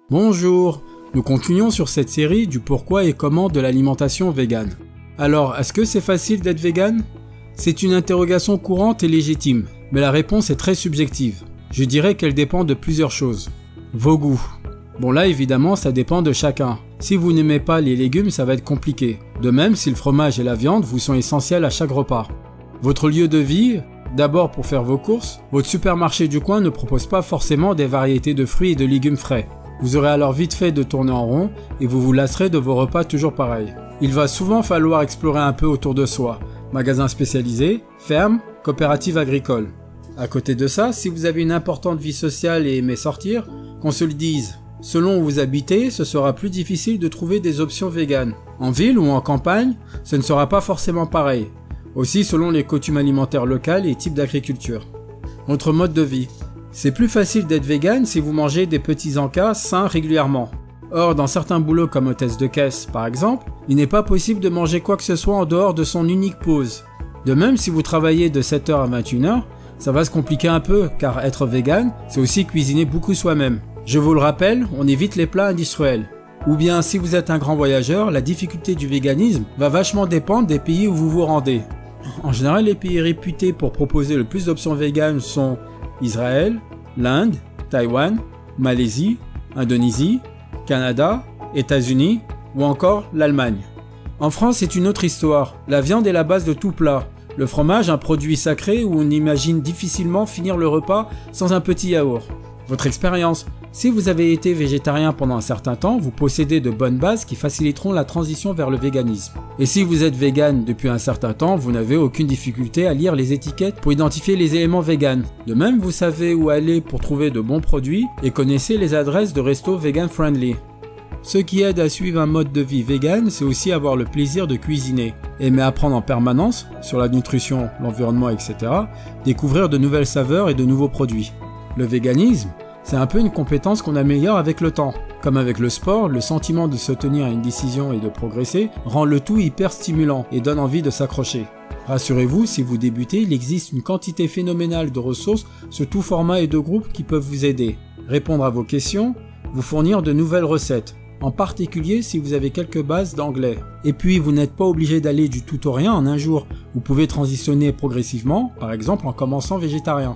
Bonjour, nous continuons sur cette série du pourquoi et comment de l'alimentation végane. Alors, est-ce que c'est facile d'être végane? C'est une interrogation courante et légitime, mais la réponse est très subjective. Je dirais qu'elle dépend de plusieurs choses. Vos goûts. Bon là évidemment ça dépend de chacun. Si vous n'aimez pas les légumes ça va être compliqué. De même si le fromage et la viande vous sont essentiels à chaque repas. Votre lieu de vie, d'abord pour faire vos courses, votre supermarché du coin ne propose pas forcément des variétés de fruits et de légumes frais. Vous aurez alors vite fait de tourner en rond et vous vous lasserez de vos repas toujours pareils. Il va souvent falloir explorer un peu autour de soi. Magasins spécialisés, fermes, coopératives agricoles. À côté de ça, si vous avez une importante vie sociale et aimez sortir, qu'on se le dise, selon où vous habitez, ce sera plus difficile de trouver des options véganes. En ville ou en campagne, ce ne sera pas forcément pareil. Aussi selon les coutumes alimentaires locales et types d'agriculture. Votre mode de vie. C'est plus facile d'être vegan si vous mangez des petits encas sains régulièrement. Or, dans certains boulots comme hôtesse de caisse par exemple, il n'est pas possible de manger quoi que ce soit en dehors de son unique pause. De même, si vous travaillez de 7h à 21h, ça va se compliquer un peu, car être vegan, c'est aussi cuisiner beaucoup soi-même. Je vous le rappelle, on évite les plats industriels. Ou bien, si vous êtes un grand voyageur, la difficulté du véganisme va vachement dépendre des pays où vous vous rendez. En général, les pays réputés pour proposer le plus d'options véganes sont Israël, l'Inde, Taïwan, Malaisie, Indonésie, Canada, États-Unis ou encore l'Allemagne. En France, c'est une autre histoire. La viande est la base de tout plat. Le fromage, un produit sacré où on imagine difficilement finir le repas sans un petit yaourt. Votre expérience. Si vous avez été végétarien pendant un certain temps, vous possédez de bonnes bases qui faciliteront la transition vers le véganisme. Et si vous êtes vegan depuis un certain temps, vous n'avez aucune difficulté à lire les étiquettes pour identifier les éléments véganes. De même, vous savez où aller pour trouver de bons produits et connaissez les adresses de restos vegan friendly. Ce qui aide à suivre un mode de vie vegan, c'est aussi avoir le plaisir de cuisiner, aimer apprendre en permanence sur la nutrition, l'environnement, etc., découvrir de nouvelles saveurs et de nouveaux produits. Le véganisme, c'est un peu une compétence qu'on améliore avec le temps. Comme avec le sport, le sentiment de se tenir à une décision et de progresser rend le tout hyper stimulant et donne envie de s'accrocher. Rassurez-vous, si vous débutez, il existe une quantité phénoménale de ressources sur tout format et de groupes qui peuvent vous aider, répondre à vos questions, vous fournir de nouvelles recettes, en particulier si vous avez quelques bases d'anglais. Et puis, vous n'êtes pas obligé d'aller du tout au rien en un jour, vous pouvez transitionner progressivement, par exemple en commençant végétarien.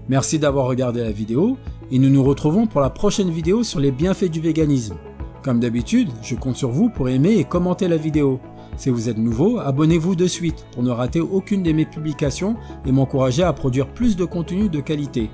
Merci d'avoir regardé la vidéo et nous nous retrouvons pour la prochaine vidéo sur les bienfaits du véganisme. Comme d'habitude, je compte sur vous pour aimer et commenter la vidéo. Si vous êtes nouveau, abonnez-vous de suite pour ne rater aucune de mes publications et m'encourager à produire plus de contenu de qualité.